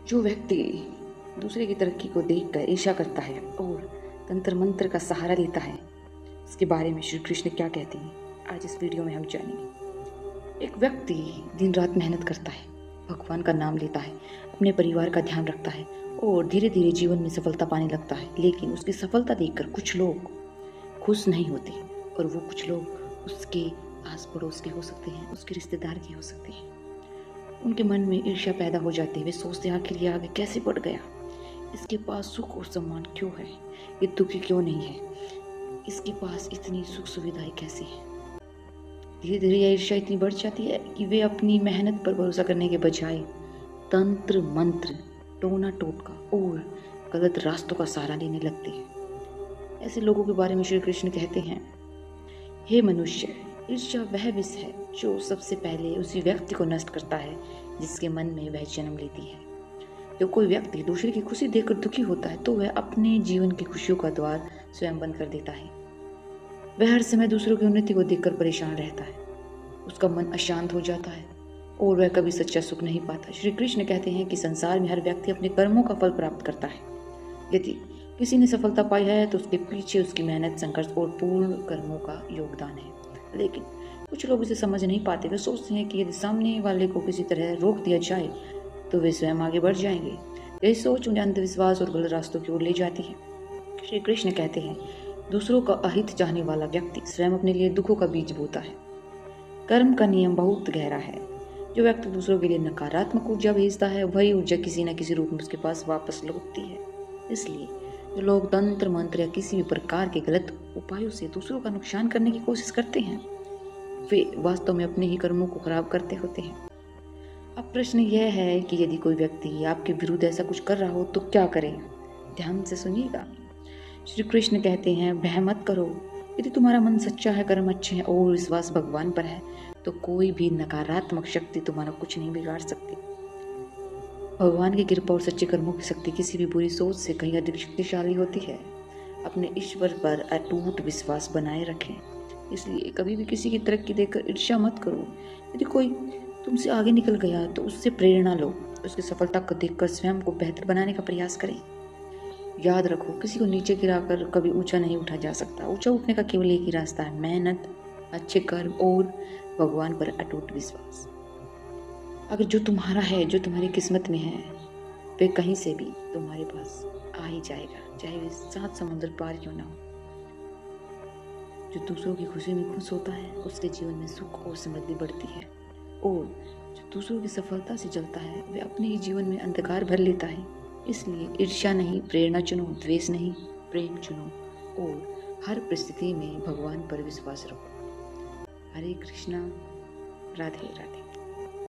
जो व्यक्ति दूसरे की तरक्की को देखकर ईर्ष्या करता है और तंत्र मंत्र का सहारा लेता है, उसके बारे में श्री कृष्ण क्या कहते हैं, आज इस वीडियो में हम जानेंगे। एक व्यक्ति दिन रात मेहनत करता है, भगवान का नाम लेता है, अपने परिवार का ध्यान रखता है और धीरे धीरे जीवन में सफलता पाने लगता है। लेकिन उसकी सफलता देखकर कुछ लोग खुश नहीं होते और वो कुछ लोग उसके आस पड़ोस के हो सकते हैं, उसके रिश्तेदार के हो सकते हैं। उनके मन में ईर्ष्या पैदा हो जाती है। वे सोचते हैं आखिर ये आगे कैसे बढ़ गया, इसके पास सुख और सम्मान क्यों है, ये दुखी क्यों नहीं है, इसके पास इतनी सुख सुविधाएं कैसे हैं। धीरे धीरे यह ईर्ष्या इतनी बढ़ जाती है कि वे अपनी मेहनत पर भरोसा करने के बजाय तंत्र मंत्र, टोना टोटका और गलत रास्तों का सहारा लेने लगते हैं। ऐसे लोगों के बारे में श्री कृष्ण कहते हैं, हे मनुष्य, ईर्ष्या वह विष है जो सबसे पहले उसी व्यक्ति को नष्ट करता है जिसके मन में वह जन्म लेती है। जब कोई व्यक्ति दूसरे की खुशी देखकर दुखी होता है तो वह अपने जीवन की खुशियों का द्वार स्वयं बंद कर देता है। वह हर समय दूसरों की उन्नति को देखकर परेशान रहता है, उसका मन अशांत हो जाता है और वह कभी सच्चा सुख नहीं पाता। श्री कृष्ण कहते हैं कि संसार में हर व्यक्ति अपने कर्मों का फल प्राप्त करता है। यदि किसी ने सफलता पाई है तो उसके पीछे उसकी मेहनत, संघर्ष और पूर्ण कर्मों का योगदान है। लेकिन कुछ लोग इसे समझ नहीं पाते। वे सोचते हैं कि यदि सामने वाले को किसी तरह रोक दिया जाए तो वे स्वयं आगे बढ़ जाएंगे। यही सोच उन्हें अंधविश्वास और गलत रास्तों की ओर ले जाती है। श्री कृष्ण कहते हैं, दूसरों का अहित चाहने वाला व्यक्ति स्वयं अपने लिए दुखों का बीज बोता है। कर्म का नियम बहुत गहरा है। जो व्यक्ति दूसरों के लिए नकारात्मक ऊर्जा भेजता है, वही ऊर्जा किसी न किसी रूप में उसके पास वापस लौटती है। इसलिए जो लोग तंत्र मंत्र या किसी भी प्रकार के गलत उपायों से दूसरों का नुकसान करने की कोशिश करते हैं, वे वास्तव में अपने ही कर्मों को खराब करते होते हैं। अब प्रश्न यह है कि यदि कोई व्यक्ति आपके विरुद्ध ऐसा कुछ कर रहा हो तो क्या करें। ध्यान से सुनिएगा। श्री कृष्ण कहते हैं, भय मत करो। यदि तुम्हारा मन सच्चा है, कर्म अच्छे हैं और विश्वास भगवान पर है तो कोई भी नकारात्मक शक्ति तुम्हारा कुछ नहीं बिगाड़ सकती। भगवान की कृपा और सच्चे कर्मों की शक्ति किसी भी बुरी सोच से कहीं अधिक शक्तिशाली होती है। अपने ईश्वर पर अटूट विश्वास बनाए रखें। इसलिए कभी भी किसी की तरक्की देखकर ईर्ष्या मत करो। यदि कोई तुमसे आगे निकल गया तो उससे प्रेरणा लो, उसकी सफलता को देखकर स्वयं को बेहतर बनाने का प्रयास करें। याद रखो, किसी को नीचे गिराकर कभी ऊंचा नहीं उठा जा सकता। ऊंचा उठने का केवल एक ही रास्ता है, मेहनत, अच्छे कर्म और भगवान पर अटूट विश्वास। अगर जो तुम्हारा है, जो तुम्हारी किस्मत में है, वे कहीं से भी तुम्हारे पास आ ही जाएगा, चाहे वे 7 समुद्र पार क्यों ना हो। जो दूसरों की खुशी में खुश होता है, उसके जीवन में सुख और समृद्धि बढ़ती है। और जो दूसरों की सफलता से जलता है, वे अपने ही जीवन में अंधकार भर लेता है। इसलिए ईर्ष्या नहीं, प्रेरणा चुनो, द्वेष नहीं, प्रेम चुनो और हर परिस्थिति में भगवान पर विश्वास रखो। हरे कृष्णा, राधे राधे।